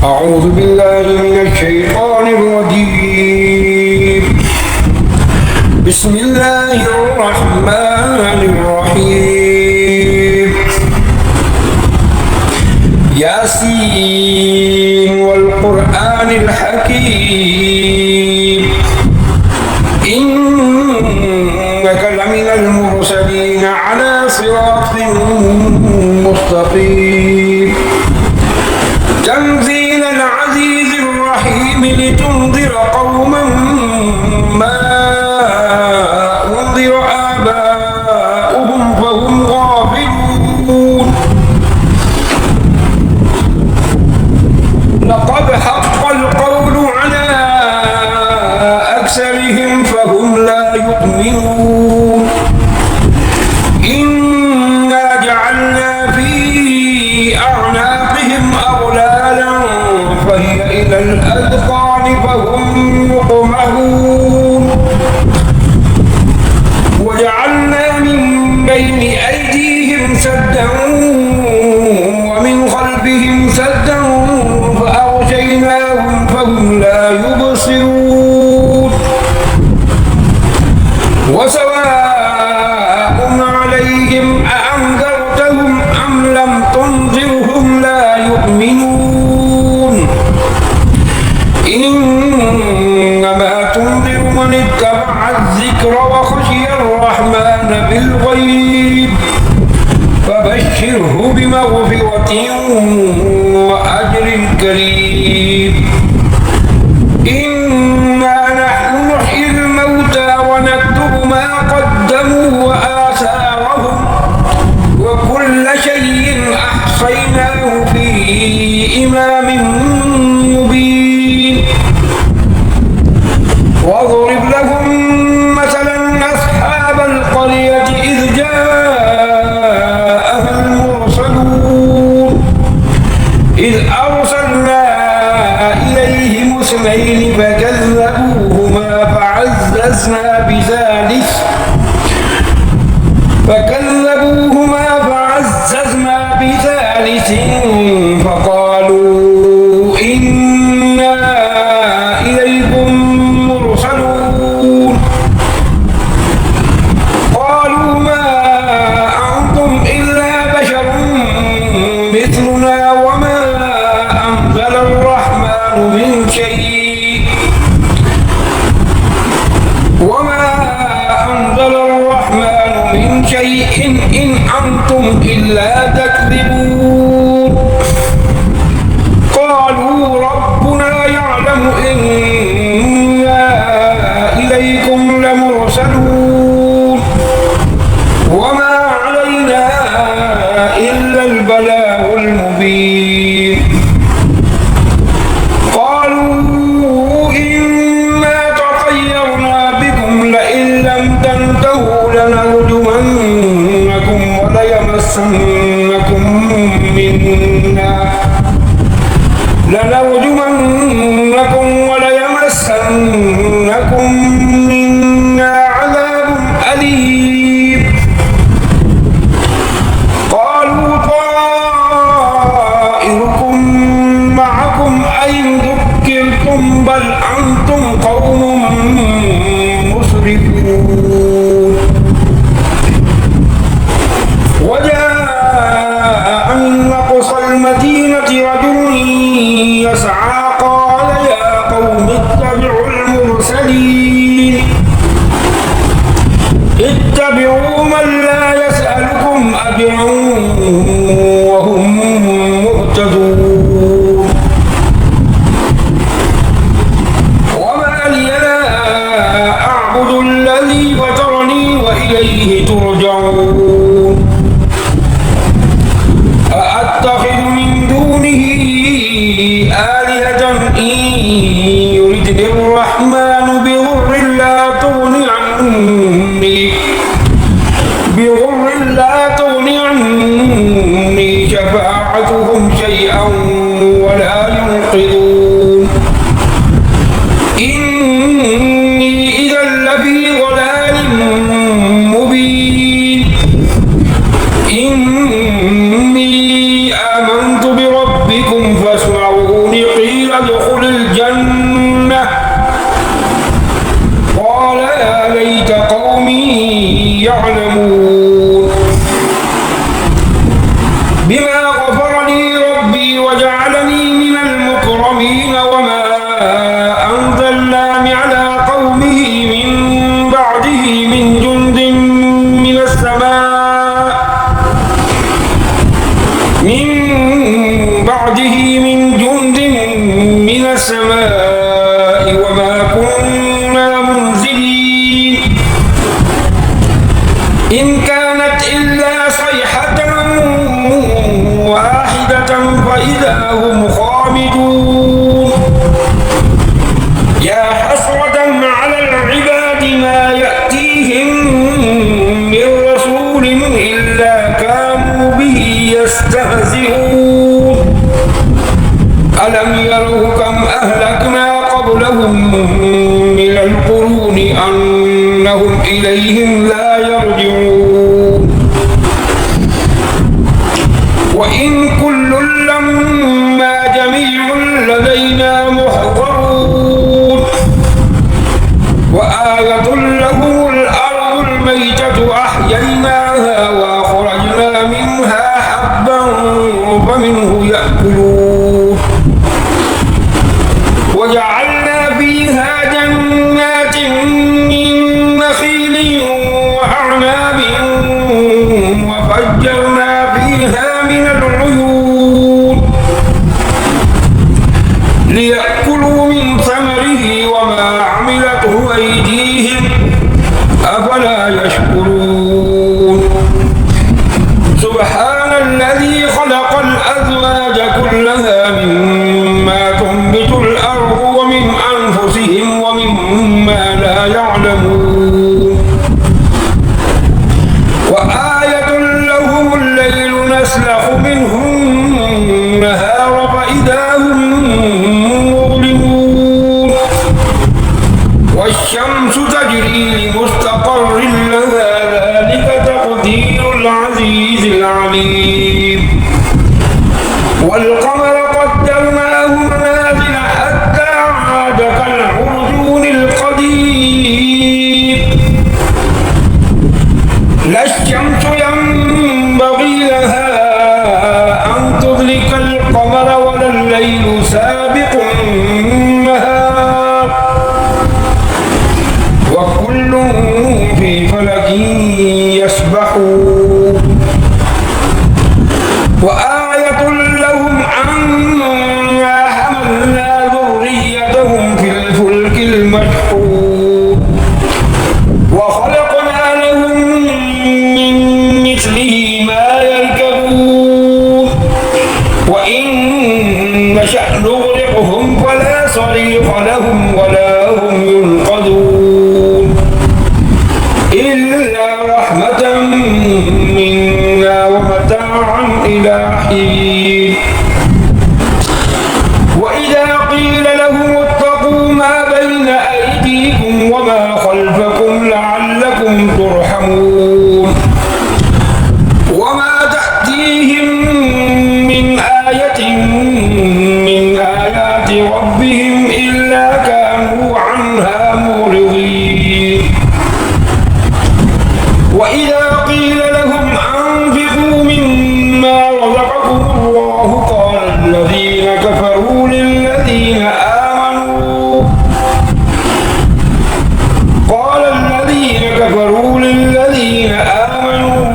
أعوذ بالله من الشيطان الرجيم. بسم الله الرحمن الرحيم. ياسين والقرآن الحكيم إنك لمن المرسلين على صراط مستقيم. تنزيل العزيز الرحيم لتنذر قوما ما أنذر آباؤهم فهم غافلون. لقد حق القول على أكثرهم فهم لا يؤمنون. إنا جعلنا في أعناقهم أغلالا فهي إلى الأذقان فهم مقمحون. وجعلنا من بين أيديهم سدا ومن خلفهم سدا فأغشيناهم فهم لا يبصرون. وسواء عليهم أأنذرتهم أم لم تنذرهم لا يؤمنون. إنما تنذر من اتبع الذكر وخشي الرحمن بالغيب فبشره بمغفرة وأجر كريم. إنا نحن نحيي الموتى ونكتب ما قدموا وآثارهم وكل شيء أحصيناه في إمام مبين. واضرب لهم مثلا أصحاب القرية إذ جاءها المرسلون إذ أرسلنا إليهم اثنين فكذبوهما فعززنا بثالث فقالوا إنا إليكم مرسلون. قالوا ما أنتم إلا بشر مثلنا وما أنزل الرحمن من شيء إن أنتم إلا تكذبون. قالوا ربنا يعلم إنا إليكم لمرسلون وما علينا إلا البلاغ المبين. قالوا إنا تطيرنا بكم لئن لم تنتهوا لنرجمنكم وليمسنكم منا عذاب أليم. قالوا طائركم معكم أين ذكرتم بل أنتم قوم مسرفون. وجاء من أقصى المدينة رجل يسعى قال يا قوم اتبعوا المرسلين اتبعوا من لا يسألكم أجرا وهم مهتدون. وما لي لا أعبد الذي فطرني وإليه ترجعون. أأتخذ من دونه آلهة إن يردني الرحمن بضر لا تغن عني شفاعتهم شيئا من جند من السماء وما كنا منزلين إن كانت إلا صيحة واحدة فإذا هم خامدون يا حسرة على العباد ما يأتيهم من رسول إلا كانوا به يستهزئون ألم يروا كم أهلكنا قبلهم من القرون أنهم إليهم لا يرجعون وإن كل لما جميع لدينا محضرون وآية لهم الأرض الميتة أحييناها وأخرجنا منها حبا فمنه يأكلون وجعلنا فيها جنات من نخيل وأعناب وفجرنا فيها من العيون ليأكلوا من ثمره وما عملته أيديهم أفلا يشكرون سبحان الذي خلق الأزواج كلها مما تنبت الأرض ومن أنفسهم ومما لا يعلمون وآية لهم الليل نسلخ منه النهار فإذا هم مظلمون والشمس تجري لمستقر لها ذلك تقدير العزيز العليم والقمر قدرناه منازل حتى عاد كالعرجون القديم لا الشمس ينبغي لها أن تدرك القمر ولا الليل سابق النهار وكل في فلك يسبحون وآية لهم أنا حملنا ذريتهم في الفلك المشحون وخلقنا لهم من مثله ما يركبون وإن نشأ نغرقهم فلا صريخ لهم ولا هم ينقذون إلا رحمة منا ومتاعا إلى حين وإذا قيل لهم اتقوا ما بين أيديكم وما خلفكم لعلكم ترحمون وما تأتيهم من آية من آيات ربهم إلا كانوا عنها معرضين وإذا قيل لهم أنفقوا مما رزقكم الله قال الذين كفروا للذين آمنوا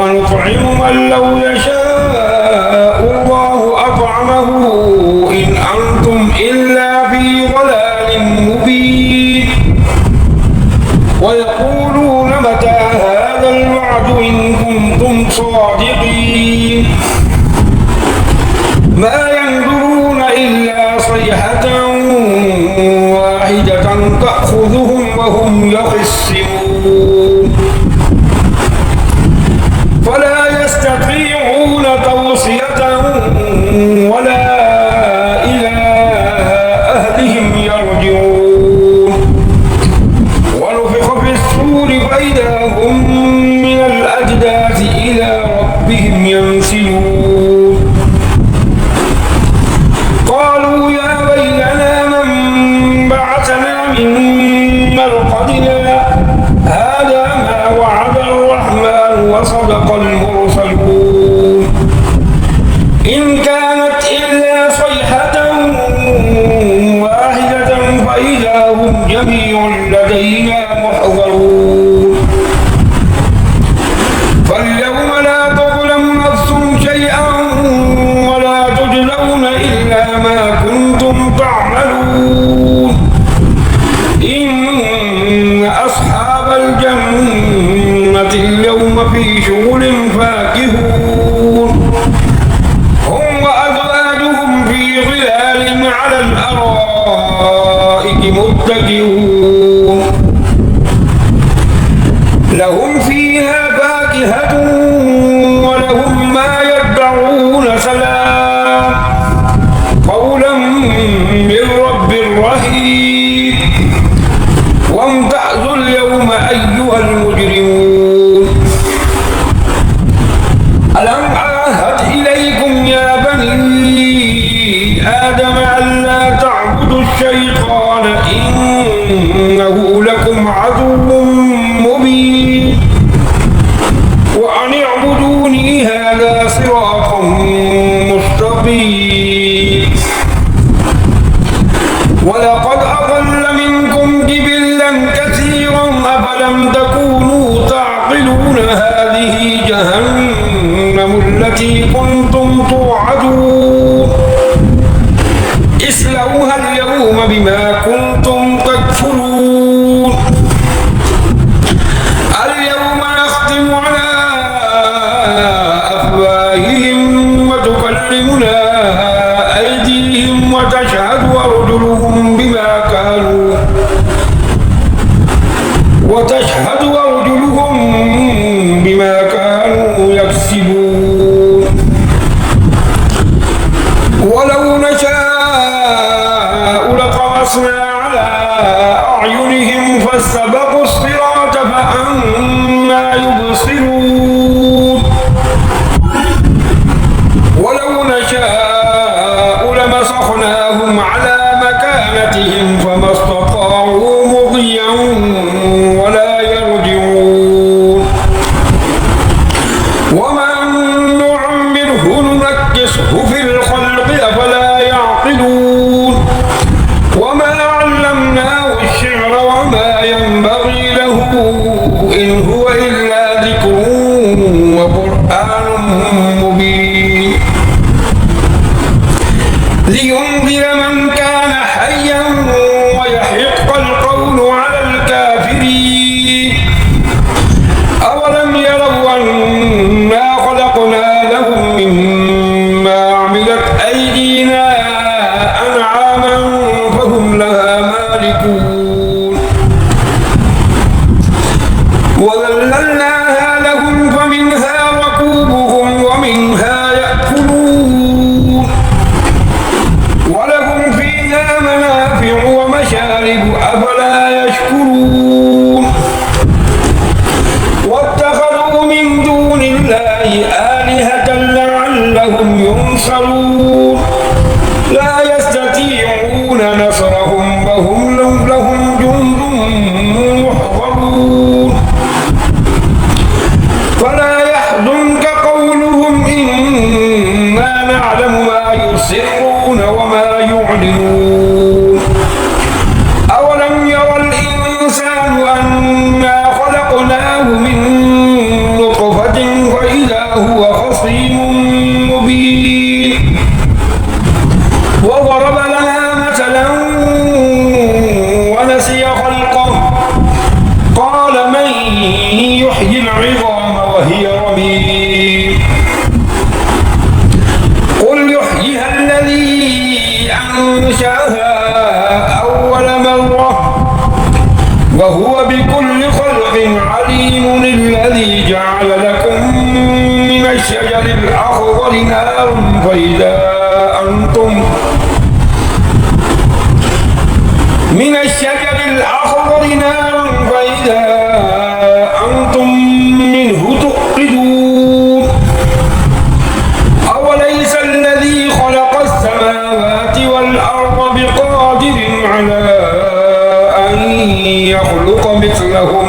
أنطعم من لو يشاء الله أطعمه إن أنتم إلا في ضلال مبين ويقولون متى هذا الوعد إن كنتم صادقين ما ينظرون إلا صيحة واحدة تأخذهم وهم يخصمون فلا يستطيعون توصية ولا إلى أهلهم يرجعون ونفخ في الصور فإذا هم من الأجداث إلى ربهم ينسلون قالوا يا ويلنا من بعثنا من مرقدنا هذا ما إلا ما كنتم تعملون إن أصحاب الجنة اليوم في شغل فاكهون هم وأزواجهم في ظلال على الأرائك متكئون لهم فيها فاكهة ولهم ما يدعون سلام قولا من رب رحيم وامتازوا اليوم أيها المجرمون ألم أعهد إليكم يا بني آدم ألا تعبدوا الشيطان إنه لكم عدو مبين وأن اعبدوني هذا صراط مستقيم ولقد أضل منكم جبلا كثيرا أفلم تكونوا تعقلون هذه جهنم التي كنتم توعدون اصلوها اليوم بما كنتم تكفرون اليوم نختم على أفواههم وتكلمنا أيديهم وتشهد أرجلهم بما كانوا يكسبون ولو نشاء لطمسنا على أعينهم فاستبقوا الصراط فأنى يبصرون ولو نشاء لمسخناهم على مكانتهم فما استطاعوا مضيا ولا يرجعون ومن نعمره ننكسه في الخلق أفلا يعقلون وما علمناه الشعر وما ينبغي له إن هو إلا ذكر وقرآن مبين لينذر من كان حيا ويحق القول على الكافرين أولم يروا أنا خلقنا لهم مما عملت أيدينا أنعاما فهم لها مالكون وذللناها لهم فمنها ركوبهم ومنها يأكلون ولهم فيها منافع ومشارب أفلا يشكرون واتخذوا من دون الله آلهة لعلهم ينصرون لا يستطيعون نصرهم وهم لهم جند محضرون فلا يحزنك قولهم إنا نعلم ما يسرون وما يعلنون أولم يرى الإنسان أنا خلقناه من نطفة فإذا هو خصيم مبين وضرب لنا مثلا ونسي خلقه قال من يحيي العظام وهي رميم قل يحييها الذي أنشأها أول مرة وهو بكل خلق عليم الذي جعل لكم من الشجر الأخضر نارا فإذا أنتم منه توقدون أوليس الذي خلق السماوات والأرض بقادر على أن يخلق مثلهم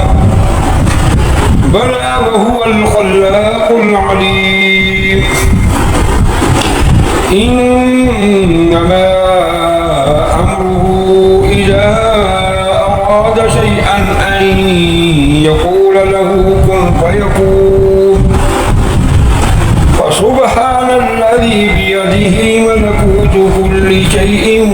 بلى وهو الخلاق العليم إنما أمره إذا أراد شيئا أن يقول له كن فيكون فسبحان الذي بيده بيده ملكوت كل شيء